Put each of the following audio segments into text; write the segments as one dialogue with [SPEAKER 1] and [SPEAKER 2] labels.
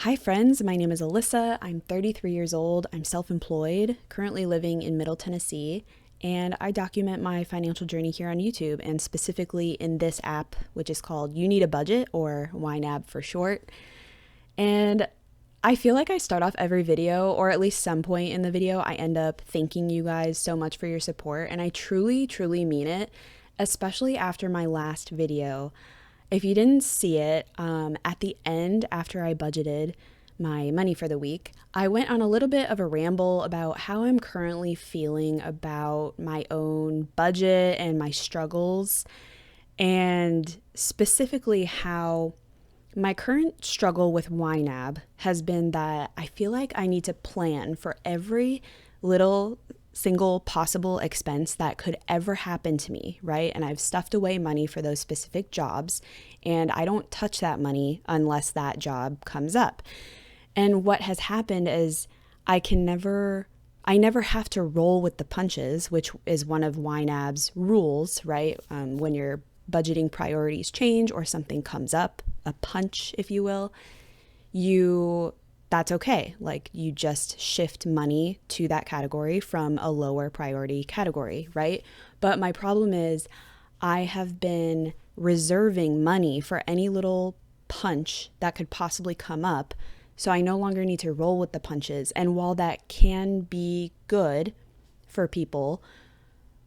[SPEAKER 1] Hi friends, my name is Alyssa. I'm 33 years old. I'm self-employed, currently living in Middle Tennessee, and I document my financial journey here on YouTube and specifically in this app, which is called You Need a Budget, or YNAB for short. And I feel like I start off every video, or at least some point in the video, I end up thanking you guys so much for your support, and I truly, truly mean it, especially after my last video. If you didn't see it, at the end, after I budgeted my money for the week, I went on a little bit of a ramble about how I'm currently feeling about my own budget and my struggles, and specifically how my current struggle with YNAB has been that I feel like I need to plan for every little single possible expense that could ever happen to me, right? And I've stuffed away money for those specific jobs, and I don't touch that money unless that job comes up. And what has happened is I never have to roll with the punches, which is one of YNAB's rules, right? When your budgeting priorities change or something comes up, a punch, if you will, that's okay. Like, you just shift money to that category from a lower priority category, right? But my problem is I have been reserving money for any little punch that could possibly come up. So I no longer need to roll with the punches. And while that can be good for people,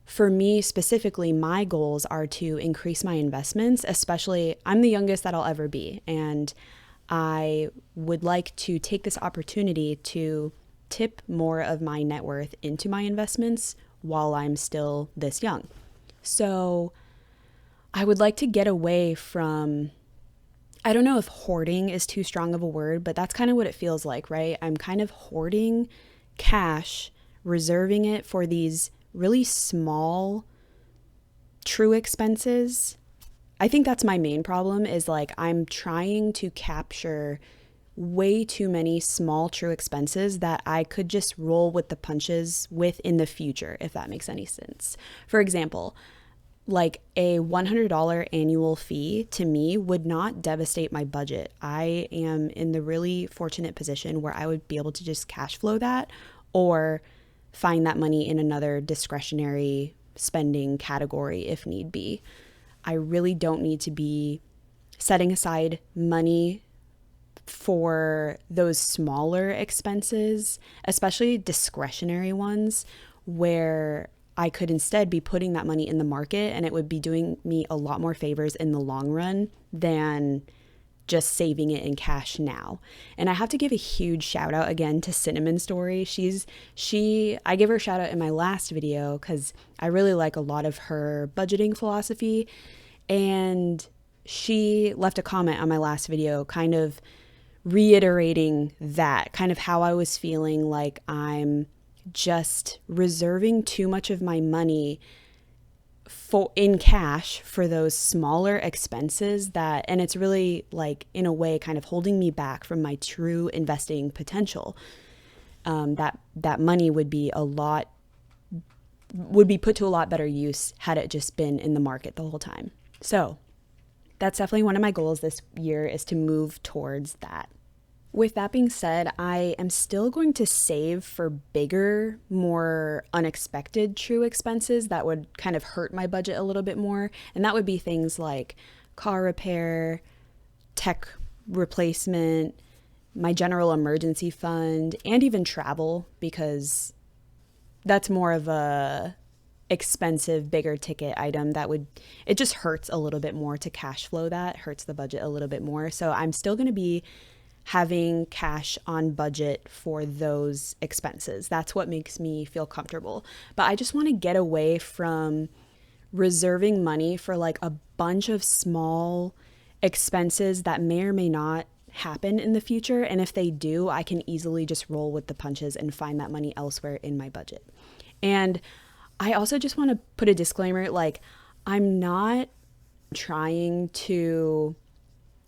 [SPEAKER 1] for me specifically, my goals are to increase my investments, especially I'm the youngest that I'll ever be. And I would like to take this opportunity to tip more of my net worth into my investments while I'm still this young. So I would like to get away from, I don't know if hoarding is too strong of a word, but that's kind of what it feels like, right? I'm kind of hoarding cash, reserving it for these really small, true expenses. I think that's my main problem, is like I'm trying to capture way too many small true expenses that I could just roll with the punches with in the future, if that makes any sense. For example, like a $100 annual fee to me would not devastate my budget. I am in the really fortunate position where I would be able to just cash flow that or find that money in another discretionary spending category if need be. I really don't need to be setting aside money for those smaller expenses, especially discretionary ones, where I could instead be putting that money in the market, and it would be doing me a lot more favors in the long run than just saving it in cash now. And I have to give a huge shout out again to Cinnamon Story. I give her a shout out in my last video because I really like a lot of her budgeting philosophy. And she left a comment on my last video kind of reiterating that, kind of how I was feeling like I'm just reserving too much of my money in cash for those smaller expenses and it's really, like, in a way kind of holding me back from my true investing potential. That money would be put to a lot better use had it just been in the market the whole time. So that's definitely one of my goals this year, is to move towards that. With that being said, I am still going to save for bigger, more unexpected true expenses that would kind of hurt my budget a little bit more. And that would be things like car repair, tech replacement, my general emergency fund, and even travel, because that's more of a expensive, bigger ticket item it just hurts a little bit more to cash flow. That hurts the budget a little bit more. So I'm still going to be having cash on budget for those expenses. That's what makes me feel comfortable. But I just want to get away from reserving money for like a bunch of small expenses that may or may not happen in the future. And if they do, I can easily just roll with the punches and find that money elsewhere in my budget. And I also just want to put a disclaimer, like, I'm not trying to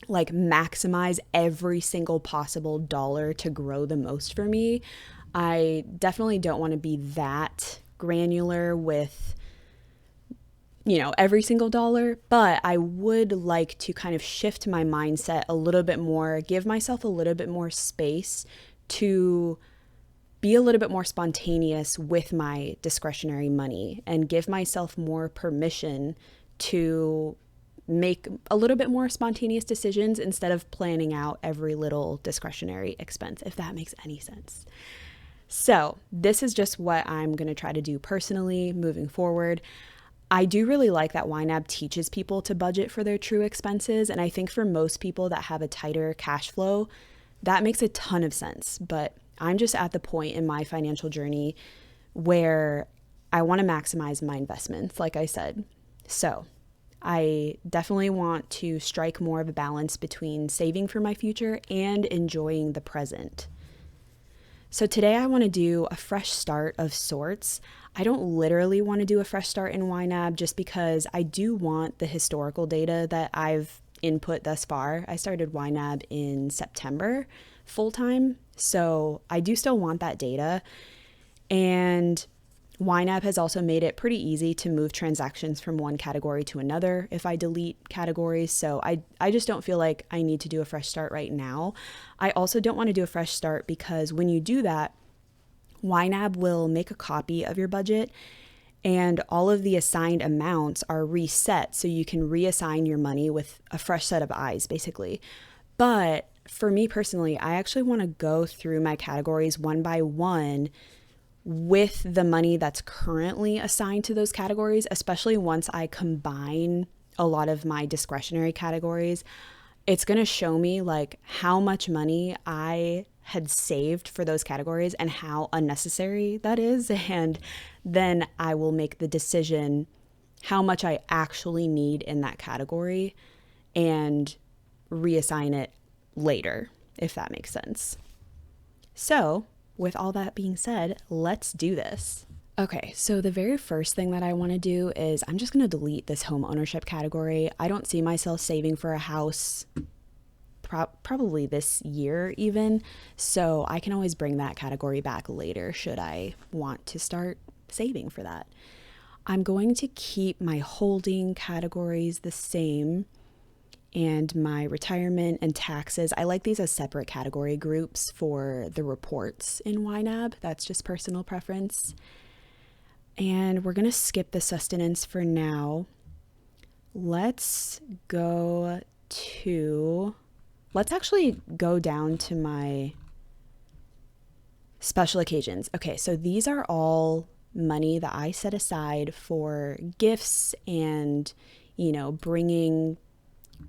[SPEAKER 1] like maximize every single possible dollar to grow the most for me. I definitely don't want to be that granular with every single dollar, but I would like to kind of shift my mindset a little bit more, give myself a little bit more space to be a little bit more spontaneous with my discretionary money and give myself more permission to make a little bit more spontaneous decisions instead of planning out every little discretionary expense, if that makes any sense. So this is just what I'm going to try to do personally moving forward. I do really like that YNAB teaches people to budget for their true expenses. And I think for most people that have a tighter cash flow, that makes a ton of sense. But I'm just at the point in my financial journey where I want to maximize my investments, like I said. So I definitely want to strike more of a balance between saving for my future and enjoying the present. So today I want to do a fresh start of sorts. I don't literally want to do a fresh start in YNAB just because I do want the historical data that I've input thus far. I started YNAB in September full-time, so I do still want that data. And YNAB has also made it pretty easy to move transactions from one category to another if I delete categories. So I just don't feel like I need to do a fresh start right now. I also don't want to do a fresh start because when you do that, YNAB will make a copy of your budget and all of the assigned amounts are reset so you can reassign your money with a fresh set of eyes, basically. But for me personally, I actually want to go through my categories one by one with the money that's currently assigned to those categories, especially once I combine a lot of my discretionary categories. It's going to show me like how much money I had saved for those categories and how unnecessary that is. And then I will make the decision how much I actually need in that category and reassign it later, if that makes sense. So with all that being said, let's do this. Okay, so the very first thing that I want to do is I'm just going to delete this home ownership category. I don't see myself saving for a house probably this year even, so I can always bring that category back later should I want to start saving for that. I'm going to keep my holding categories the same and my retirement and taxes. I like these as separate category groups for the reports in YNAB. That's just personal preference. And we're going to skip the sustenance for now. Let's actually go down to my special occasions. Okay, so these are all money that I set aside for gifts and, bringing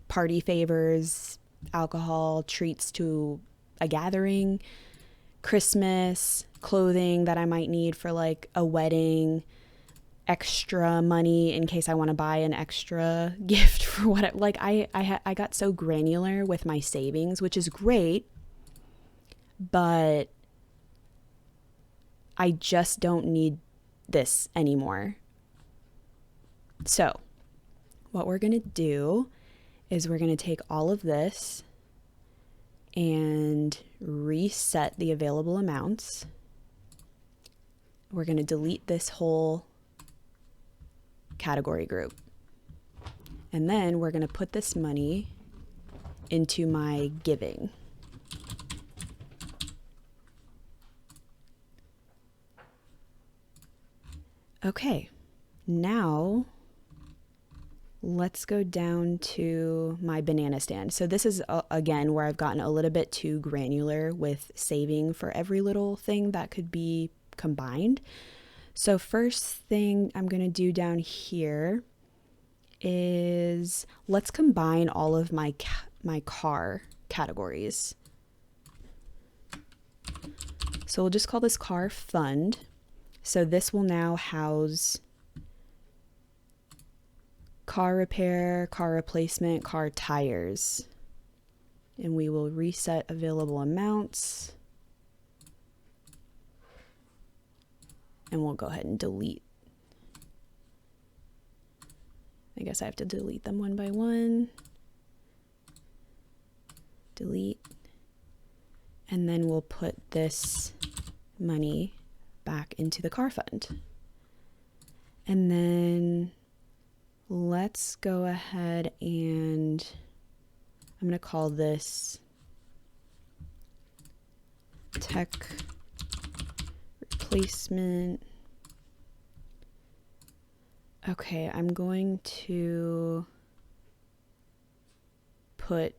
[SPEAKER 1] party favors, alcohol, treats to a gathering, Christmas, clothing that I might need for like a wedding, extra money in case I want to buy an extra gift for what I got so granular with my savings, which is great, but I just don't need this anymore. So what we're going to do is we're going to take all of this and reset the available amounts. We're going to delete this whole category group. And then we're going to put this money into my giving. Okay, now let's go down to my banana stand. So this is, again, where I've gotten a little bit too granular with saving for every little thing that could be combined. So first thing I'm going to do down here is let's combine all of my car categories. So we'll just call this car fund. So this will now house car repair, car replacement, car tires. And we will reset available amounts. And we'll go ahead and delete. I guess I have to delete them one by one. Delete. And then we'll put this money back into the car fund. And then let's go ahead and I'm going to call this tech replacement. Okay, I'm going to put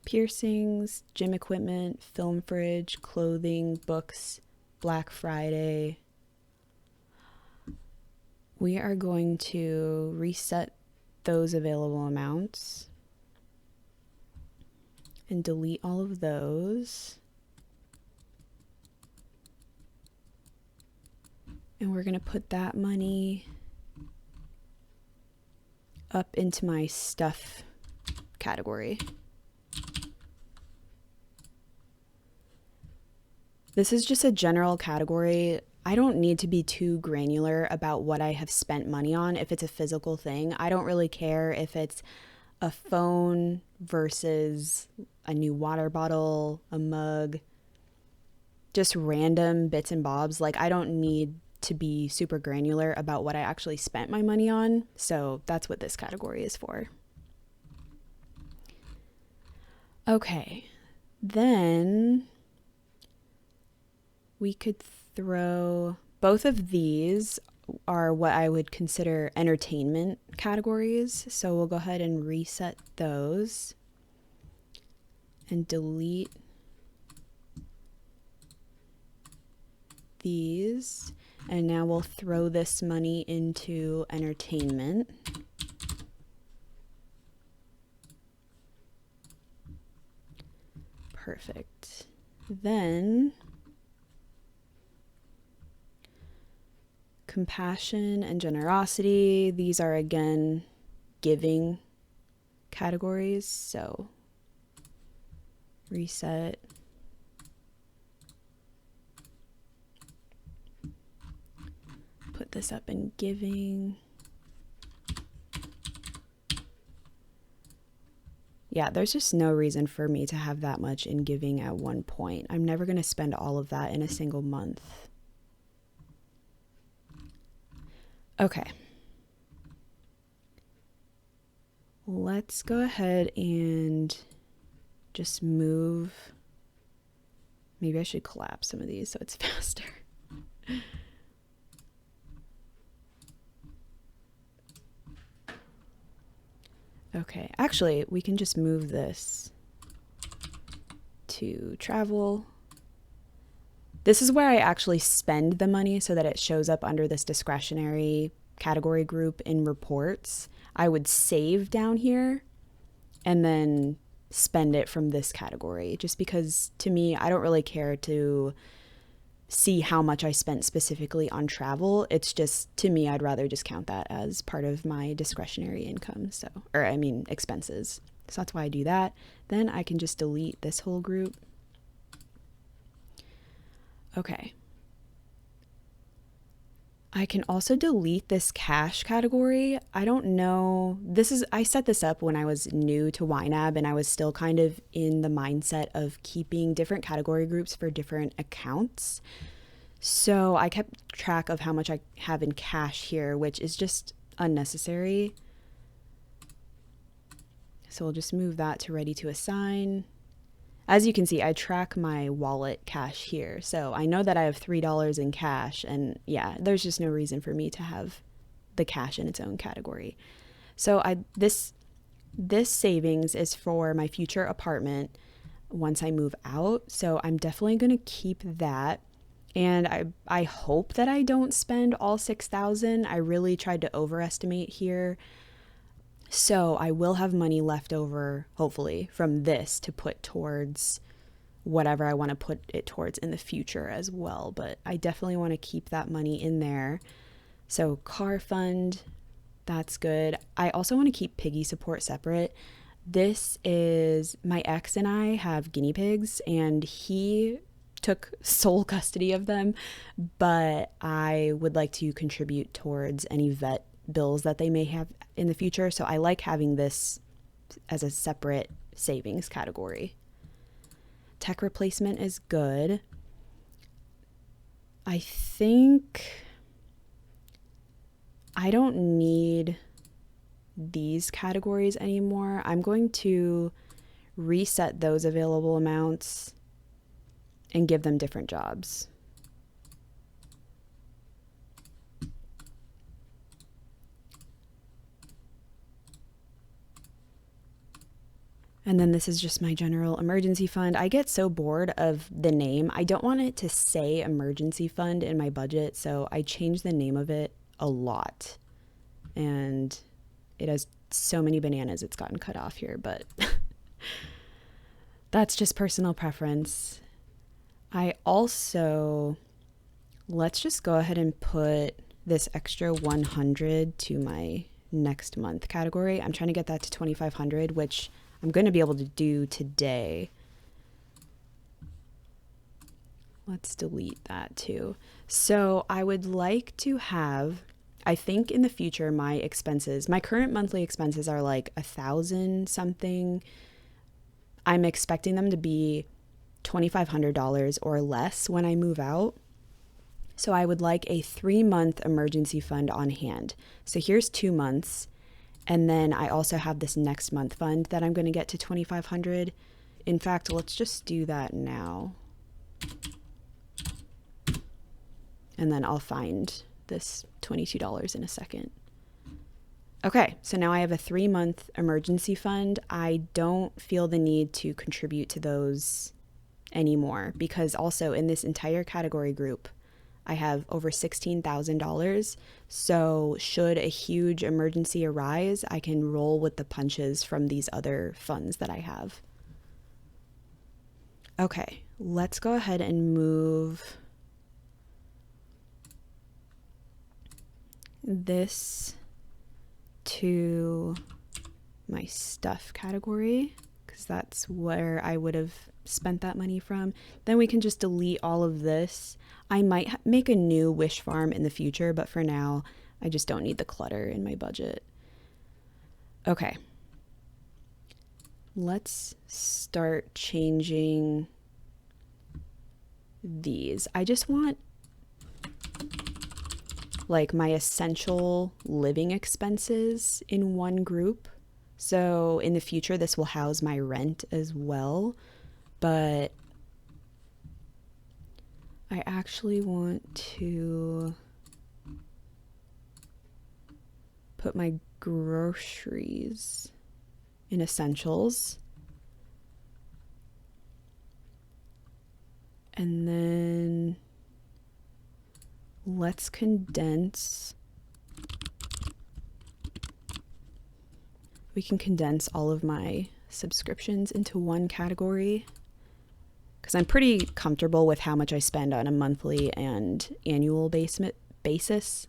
[SPEAKER 1] piercings, gym equipment, film fridge, clothing, books, Black Friday. We are going to reset those available amounts and delete all of those. And we're going to put that money up into my stuff category. This is just a general category. I don't need to be too granular about what I have spent money on if it's a physical thing. I don't really care if it's a phone versus a new water bottle, a mug, just random bits and bobs. Like, I don't need to be super granular about what I actually spent my money on. So that's what this category is for. Okay, then we could throw, both of these are what I would consider entertainment categories. So we'll go ahead and reset those and delete these. And now we'll throw this money into entertainment. Perfect. Then compassion and generosity. These are again giving categories. So reset. Put this up in giving. Yeah, there's just no reason for me to have that much in giving at one point. I'm never going to spend all of that in a single month. Okay. Let's go ahead and just move. Maybe I should collapse some of these so it's faster. Okay, actually, we can just move this to travel. This is where I actually spend the money so that it shows up under this discretionary category group in reports. I would save down here and then spend it from this category, just because to me, I don't really care to see how much I spent specifically on travel. It's just, to me, I'd rather just count that as part of my discretionary income. So, or I mean expenses. So that's why I do that. Then I can just delete this whole group. Okay. I can also delete this cash category. I don't know. I set this up when I was new to YNAB and I was still kind of in the mindset of keeping different category groups for different accounts. So I kept track of how much I have in cash here, which is just unnecessary. So we'll just move that to ready to assign. As you can see, I track my wallet cash here. So I know that I have $3 in cash, and yeah, there's just no reason for me to have the cash in its own category. So this savings is for my future apartment once I move out. So I'm definitely going to keep that. And I hope that I don't spend all $6,000. I really tried to overestimate here. So I will have money left over, hopefully, from this to put towards whatever I want to put it towards in the future as well. But I definitely want to keep that money in there. So car fund, that's good. I also want to keep piggy support separate. This is, my ex and I have guinea pigs, and he took sole custody of them, but I would like to contribute towards any vet bills that they may have in the future. So I like having this as a separate savings category. Tech replacement is good. I think I don't need these categories anymore. I'm going to reset those available amounts and give them different jobs. And then this is just my general emergency fund. I get so bored of the name. I don't want it to say emergency fund in my budget, so I changed the name of it a lot. And it has so many bananas it's gotten cut off here, but that's just personal preference. I also, let's just go ahead and put this extra 100 to my next month category. I'm trying to get that to 2,500, which I'm going to be able to do today. Let's delete that too. So I would like to have, I think in the future, my expenses, my current monthly expenses are like $1,000 something. I'm expecting them to be $2,500 or less when I move out. So I would like a 3-month emergency fund on hand. So here's 2 months. And then I also have this next month fund that I'm going to get to 2,500. In fact, let's just do that now. And then I'll find this $22 in a second. Okay, so now I have a 3-month emergency fund. I don't feel the need to contribute to those anymore because also in this entire category group, I have over $16,000. So should a huge emergency arise, I can roll with the punches from these other funds that I have. Okay, let's go ahead and move this to my stuff category because that's where I would have spent that money from. Then we can just delete all of this. I might make a new wish farm in the future, but for now, I just don't need the clutter in my budget. Okay. Let's start changing these. I just want like my essential living expenses in one group. So in the future, this will house my rent as well. But I actually want to put my groceries in essentials. And then let's condense. We can condense all of my subscriptions into one category because I'm pretty comfortable with how much I spend on a monthly and annual basis.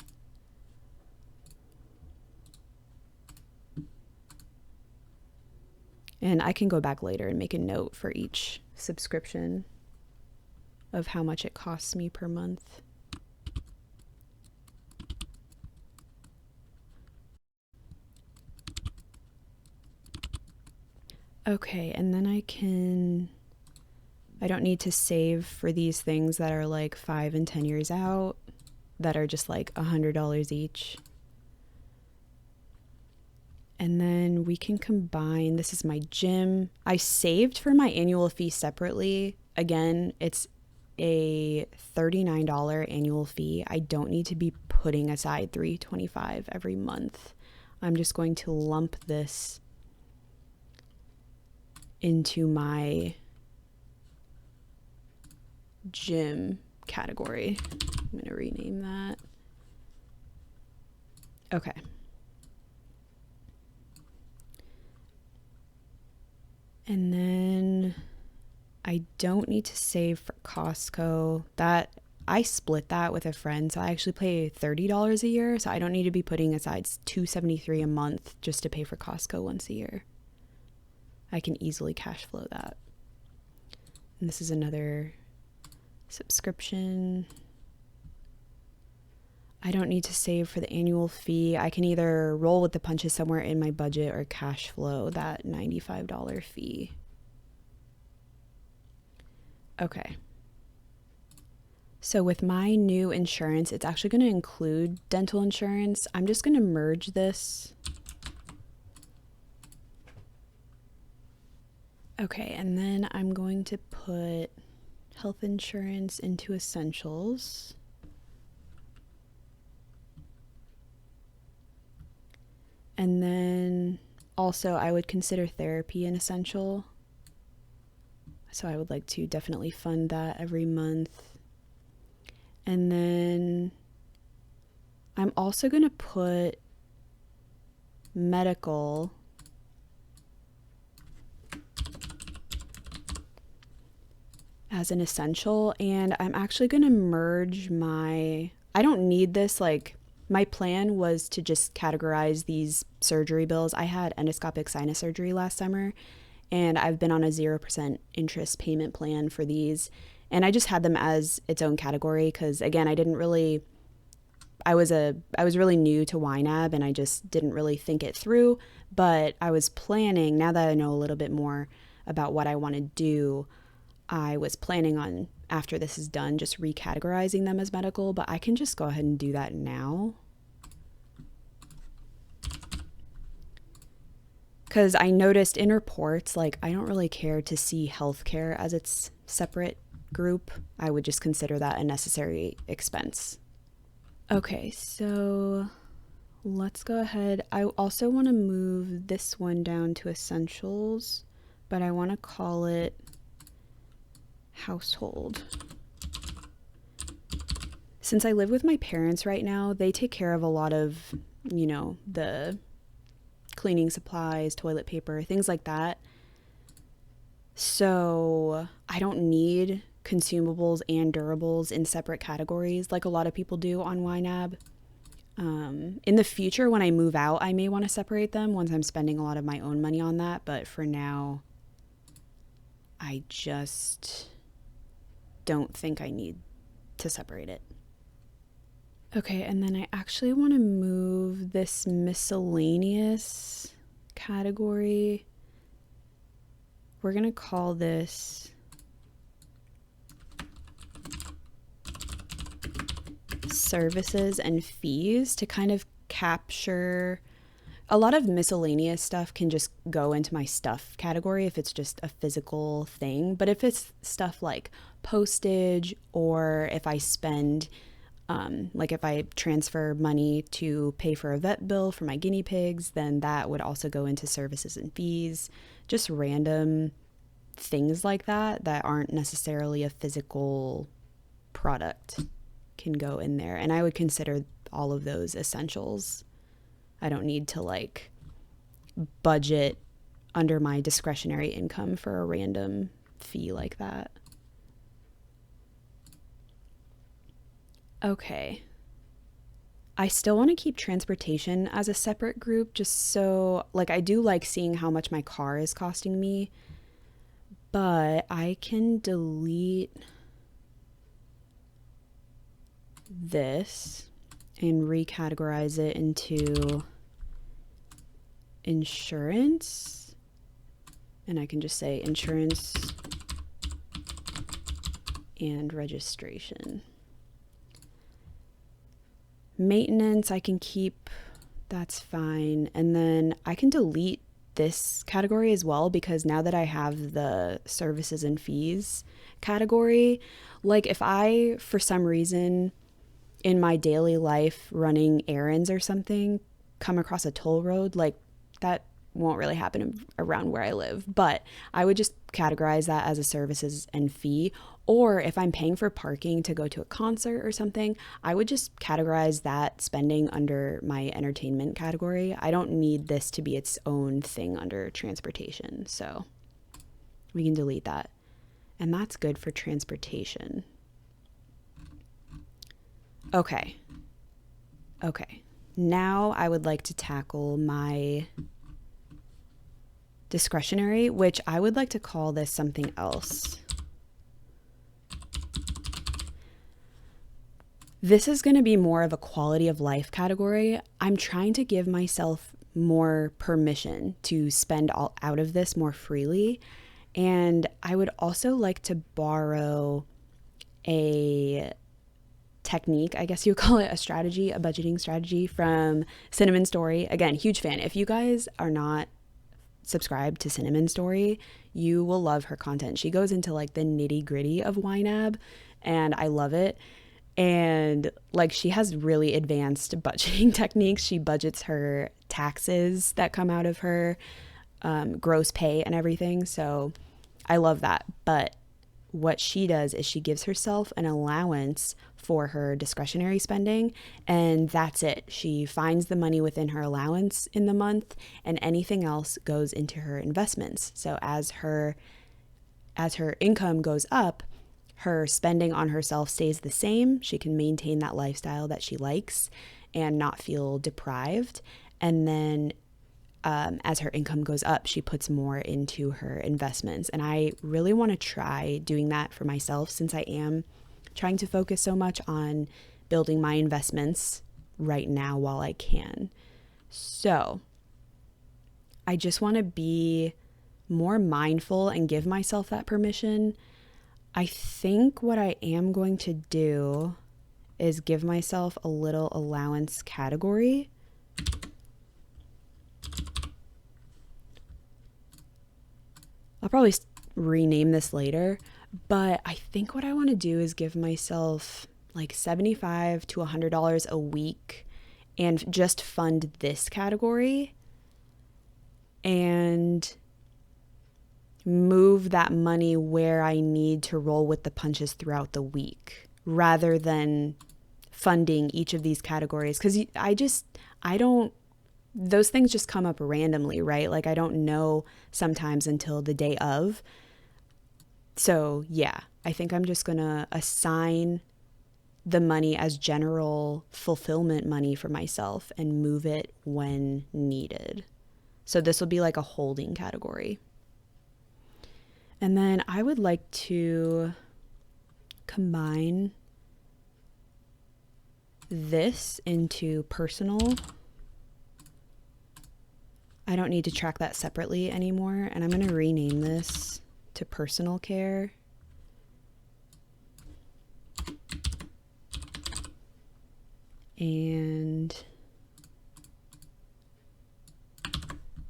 [SPEAKER 1] And I can go back later and make a note for each subscription of how much it costs me per month. Okay, and then I don't need to save for these things that are like 5 and 10 years out, that are just like $100 each. And then we can combine, this is my gym. I saved for my annual fee separately. Again, it's a $39 annual fee. I don't need to be putting aside $325 every month. I'm just going to lump this into my gym category. I'm going to rename that. Okay. And then I don't need to save for Costco. That I split that with a friend, so I actually pay $30 a year, so I don't need to be putting aside $273 a month just to pay for Costco once a year. I can easily cash flow that. And this is another subscription. I don't need to save for the annual fee. I can either roll with the punches somewhere in my budget or cash flow that $95 fee. Okay. So with my new insurance, it's actually going to include dental insurance. I'm just going to merge this Okay, and then I'm going to put health insurance into essentials. And then also I would consider therapy an essential. So I would like to definitely fund that every month. And then I'm also going to put medical as an essential, and I'm actually going to merge I don't need this, like my plan was to just categorize these surgery bills. I had endoscopic sinus surgery last summer, and I've been on a 0% interest payment plan for these, and I just had them as its own category because again, I was really new to YNAB and I just didn't really think it through, but I was planning, now that I know a little bit more about what I want to do, I was planning on, after this is done, just recategorizing them as medical, but I can just go ahead and do that now. Because I noticed in reports, like, I don't really care to see healthcare as its separate group. I would just consider that a necessary expense. Okay, so let's go ahead. I also want to move this one down to essentials, but I want to call it household. Since I live with my parents right now, they take care of a lot of, the cleaning supplies, toilet paper, things like that. So I don't need consumables and durables in separate categories like a lot of people do on YNAB. In the future, when I move out, I may want to separate them once I'm spending a lot of my own money on that. But for now, I just don't think I need to separate it. Okay, and then I actually want to move this miscellaneous category. We're going to call this services and fees to kind of capture a lot of miscellaneous stuff. Can just go into my stuff category if it's just a physical thing. But if it's stuff like postage, or if I spend, like if I transfer money to pay for a vet bill for my guinea pigs, then that would also go into services and fees. Just random things like that aren't necessarily a physical product can go in there. And I would consider all of those essentials. I don't need to like budget under my discretionary income for a random fee like that. Okay. I still want to keep transportation as a separate group, just so, like, I do like seeing how much my car is costing me, but I can delete this and recategorize it into insurance, and I can just say insurance and registration. Maintenance I can keep, that's fine, and then I can delete this category as well, because now that I have the services and fees category, like if I for some reason in my daily life running errands or something come across a toll road, like that won't really happen around where I live, but I would just categorize that as a services and fee. Or if I'm paying for parking to go to a concert or something, I would just categorize that spending under my entertainment category. I don't need this to be its own thing under transportation, so we can delete that. And that's good for transportation. Okay. Now I would like to tackle my discretionary, which I would like to call this something else. This is going to be more of a quality of life category. I'm trying to give myself more permission to spend all out of this more freely. And I would also like to borrow a technique, I guess you would call it a strategy, a budgeting strategy from Cinnamon Story. Again, huge fan. If you guys are not subscribe to Cinnamon's story, you will love her content. She goes into like the nitty gritty of YNAB, and I love it. And like, she has really advanced budgeting techniques. She budgets her taxes that come out of her gross pay and everything. So I love that. But what she does is she gives herself an allowance for her discretionary spending, and that's it. She finds the money within her allowance in the month, and anything else goes into her investments. So as her income goes up, her spending on herself stays the same. She can maintain that lifestyle that she likes and not feel deprived. And then as her income goes up, she puts more into her investments. And I really want to try doing that for myself, since I am trying to focus so much on building my investments right now while I can. So I just want to be more mindful and give myself that permission. I think what I am going to do is give myself a little allowance category. I'll probably rename this later, but I think what I want to do is give myself like $75 to $100 a week and just fund this category and move that money where I need to roll with the punches throughout the week, rather than funding each of these categories. Because those things just come up randomly, right? Like, I don't know sometimes until the day of. So yeah, I think I'm just gonna assign the money as general fulfillment money for myself and move it when needed. So this will be like a holding category. And then I would like to combine this into personal. I don't need to track that separately anymore, and I'm going to rename this to personal care. And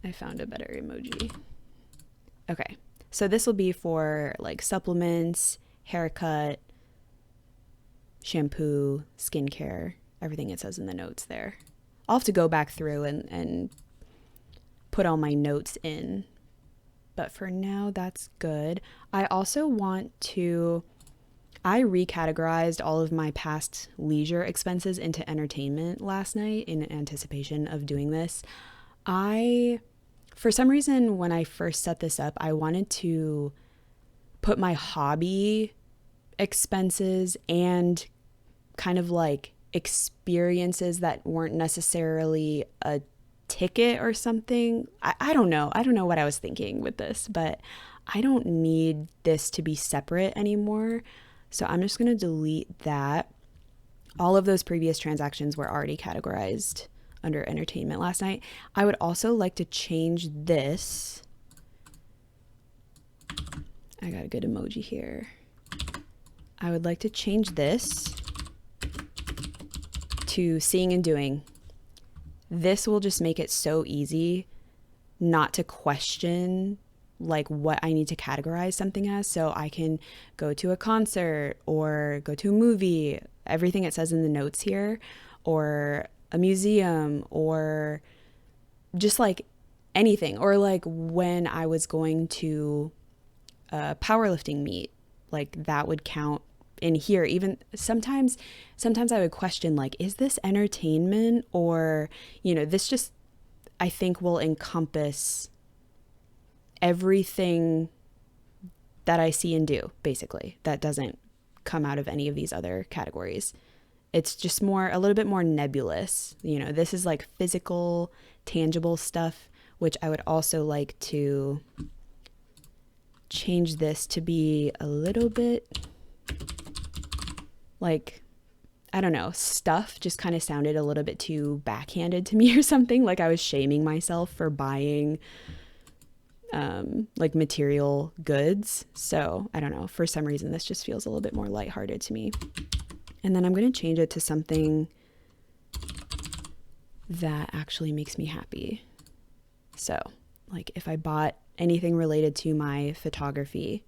[SPEAKER 1] I found a better emoji. Okay, so this will be for like supplements, haircut, shampoo, skincare, everything it says in the notes there. I'll have to go back through and put all my notes in, but for now that's good. I also want to, I recategorized all of my past leisure expenses into entertainment last night in anticipation of doing this. For some reason, when I first set this up, I wanted to put my hobby expenses and kind of like experiences that weren't necessarily a ticket or something. I don't know. I don't know what I was thinking with this, but I don't need this to be separate anymore. So I'm just going to delete that. All of those previous transactions were already categorized under entertainment last night. I would also like to change this. I got a good emoji here. I would like to change this to seeing and doing. This will just make it so easy not to question like what I need to categorize something as. So I can go to a concert or go to a movie, everything it says in the notes here, or a museum, or just like anything. Or like when I was going to a powerlifting meet, like that would count in here. Even sometimes I would question like, is this entertainment? Or, this just, I think, will encompass everything that I see and do, basically, that doesn't come out of any of these other categories. It's just a little bit more nebulous. This is like physical, tangible stuff, which I would also like to change this to be a little bit like, I don't know, stuff just kind of sounded a little bit too backhanded to me or something. Like I was shaming myself for buying like material goods. So I don't know, for some reason this just feels a little bit more lighthearted to me. And then I'm going to change it to something that actually makes me happy. So like if I bought anything related to my photography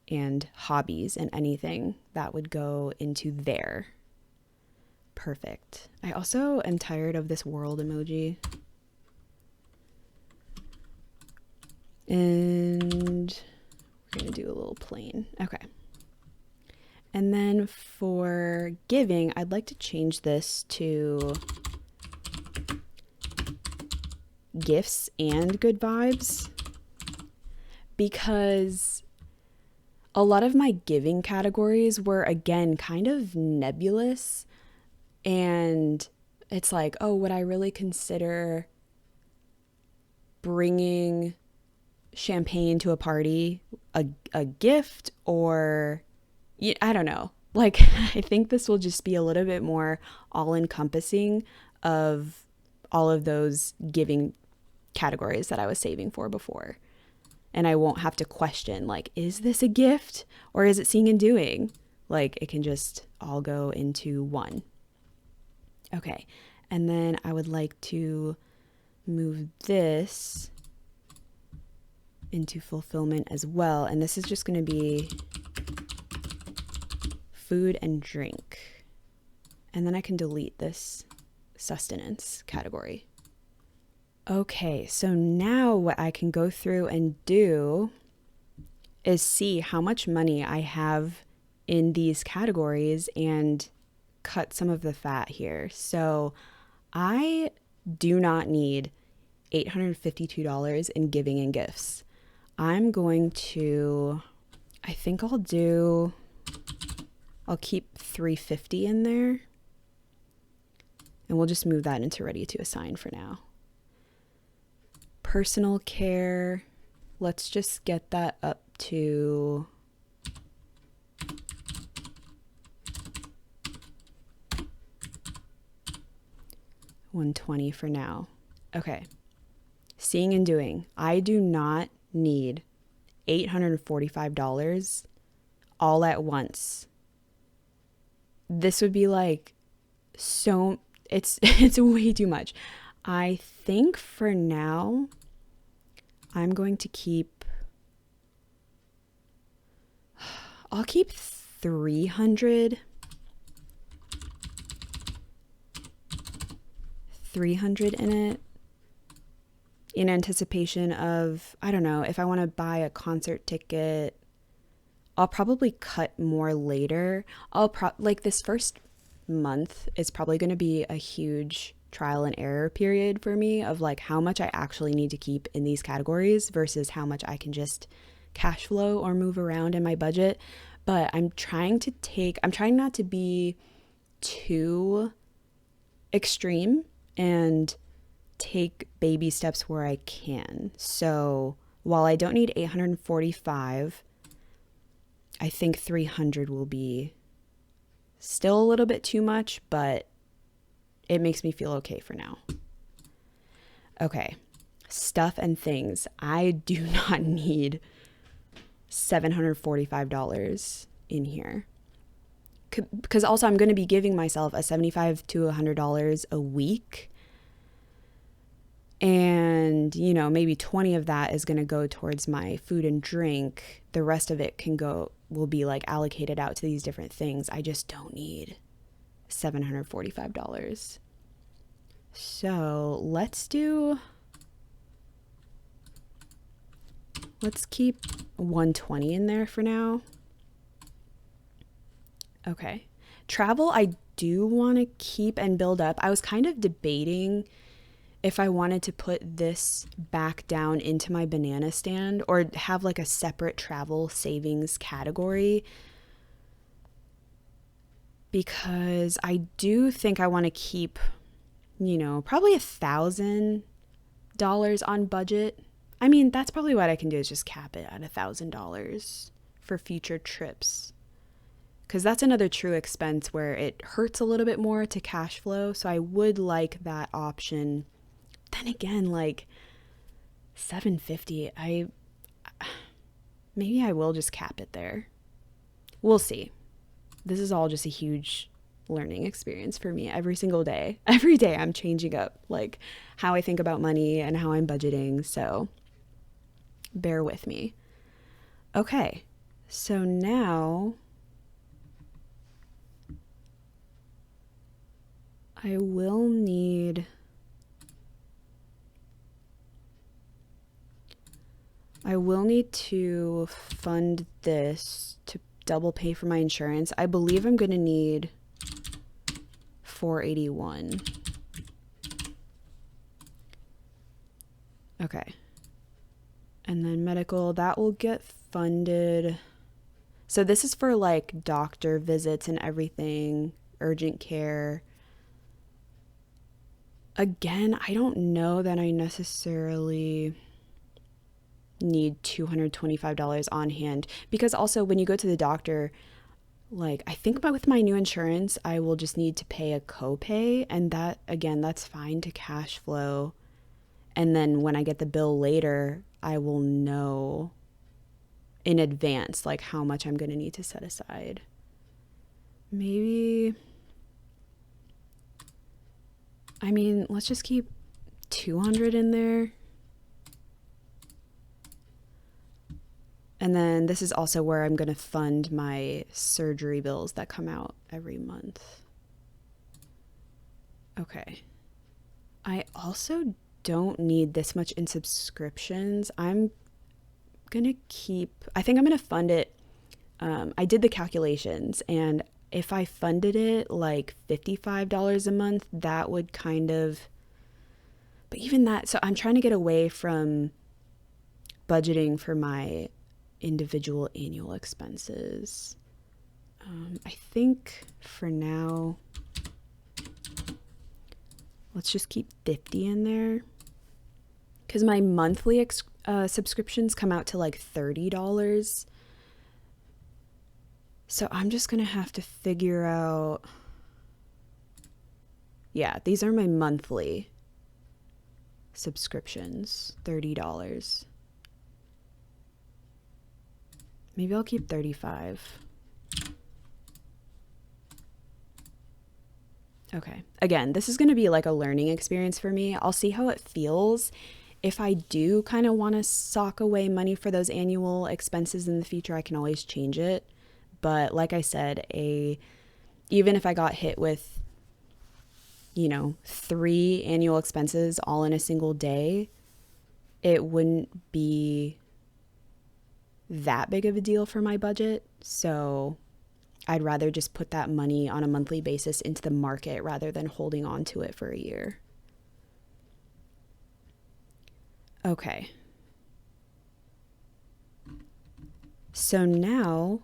[SPEAKER 1] and hobbies and anything, that would go into there. Perfect. I also am tired of this world emoji. And we're going to do a little plain. Okay. And then for giving, I'd like to change this to gifts and good vibes, because a lot of my giving categories were, again, kind of nebulous. And it's like, oh, would I really consider bringing champagne to a party a gift? Or I don't know. Like, I think this will just be a little bit more all-encompassing of all of those giving categories that I was saving for before. And I won't have to question, like, is this a gift or is it seeing and doing? Like, it can just all go into one. Okay. And then I would like to move this into fulfillment as well. And this is just going to be food and drink. And then I can delete this sustenance category. Okay, so now what I can go through and do is see how much money I have in these categories and cut some of the fat here. So I do not need $852 in giving and gifts. I'm going to, I think I'll keep $350 in there. And we'll just move that into ready to assign for now. Personal care, let's just get that up to $120 for now. Okay. Seeing and doing. I do not need $845 all at once. This would be like so, it's way too much. I think for now, I'm going to I'll keep 300 in it in anticipation of, I don't know, if I want to buy a concert ticket, I'll probably cut more later. Like this first month is probably going to be a huge trial and error period for me of like how much I actually need to keep in these categories versus how much I can just cash flow or move around in my budget. But I'm trying not to be too extreme and take baby steps where I can. So while I don't need 845, I think 300 will be still a little bit too much, but it makes me feel okay for now. Okay, stuff and things. I do not need $745 in here. Because also I'm going to be giving myself a $75 to $100 a week. And, maybe 20 of that is going to go towards my food and drink. The rest of it will be like allocated out to these different things. I just don't need $745. So let's keep 120 in there for now. Okay. Travel, I do want to keep and build up. I was kind of debating if I wanted to put this back down into my banana stand or have like a separate travel savings category, because I do think I want to keep, probably $1,000 on budget. I mean, that's probably what I can do is just cap it at $1,000 for future trips. Because that's another true expense where it hurts a little bit more to cash flow. So I would like that option. Then again, like $750, maybe I will just cap it there. We'll see. This is all just a huge learning experience for me every single day. Every day I'm changing up like how I think about money and how I'm budgeting. So bear with me. Okay. So now I will need to fund this to double pay for my insurance. I believe I'm going to need $481. Okay. And then medical, that will get funded. So this is for like doctor visits and everything, urgent care. Again, I don't know that I necessarily need $225 on hand, because also when you go to the doctor, like I think about with my new insurance, I will just need to pay a copay, and that again, that's fine to cash flow. And then when I get the bill later, I will know in advance like how much I'm going to need to set aside. Maybe, I mean, let's just keep 200 in there. And then this is also where I'm going to fund my surgery bills that come out every month. Okay. I also don't need this much in subscriptions. I'm going to I think I'm going to fund it. I did the calculations, and if I funded it like $55 a month, that would kind of, but even that, so I'm trying to get away from budgeting for my individual annual expenses. I think for now, let's just keep 50 in there, because my monthly subscriptions come out to like $30. So I'm just gonna have to figure out, yeah, these are my monthly subscriptions, $30. Maybe I'll keep 35. Okay. Again, this is going to be like a learning experience for me. I'll see how it feels. If I do kind of want to sock away money for those annual expenses in the future, I can always change it. But like I said, even if I got hit with, 3 annual expenses all in a single day, it wouldn't be that big of a deal for my budget. So I'd rather just put that money on a monthly basis into the market rather than holding on to it for a year. Okay. So now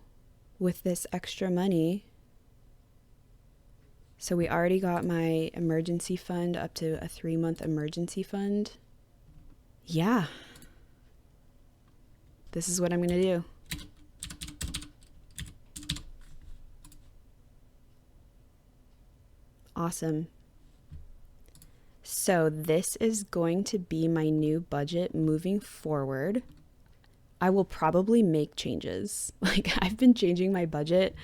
[SPEAKER 1] with this extra money, so we already got my emergency fund up to a 3-month emergency fund. Yeah. This is what I'm going to do. Awesome. So this is going to be my new budget moving forward. I will probably make changes. Like I've been changing my budget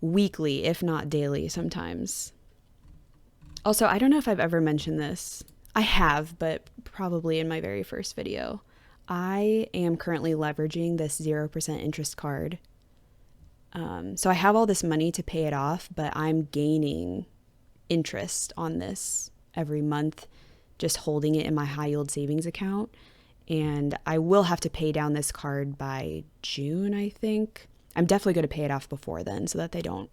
[SPEAKER 1] weekly, if not daily sometimes. Also, I don't know if I've ever mentioned this. I have, but probably in my very first video. I am currently leveraging this 0% interest card. So I have all this money to pay it off, but I'm gaining interest on this every month, just holding it in my high yield savings account. And I will have to pay down this card by June, I think. I'm definitely going to pay it off before then so that they don't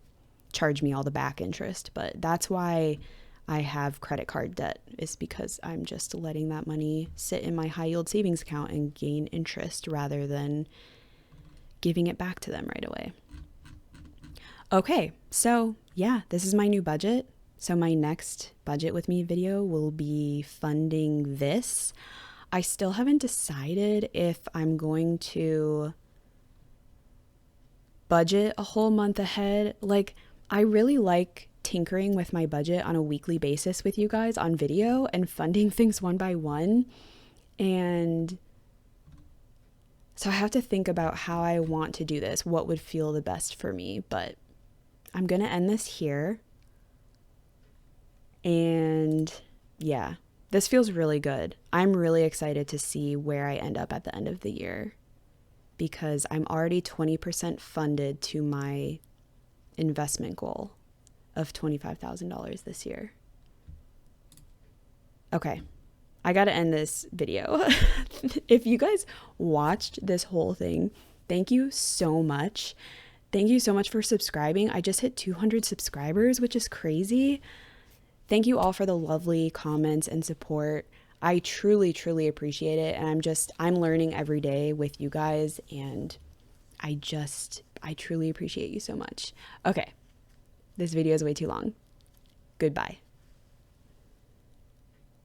[SPEAKER 1] charge me all the back interest. But that's why I have credit card debt, is because I'm just letting that money sit in my high yield savings account and gain interest rather than giving it back to them right away. Okay, so yeah, this is my new budget. So my next budget with me video will be funding this. I still haven't decided if I'm going to budget a whole month ahead. Like, I really like tinkering with my budget on a weekly basis with you guys on video and funding things one by one. And so I have to think about how I want to do this, what would feel the best for me. But I'm going to end this here. And yeah, this feels really good. I'm really excited to see where I end up at the end of the year, because I'm already 20% funded to my investment goal of $25,000 this year. Okay, I got to end this video. If you guys watched this whole thing, thank you so much. Thank you so much for subscribing. I just hit 200 subscribers, which is crazy. Thank you all for the lovely comments and support. I truly, truly appreciate it. And I'm learning every day with you guys. And I truly appreciate you so much. Okay, this video is way too long. Goodbye.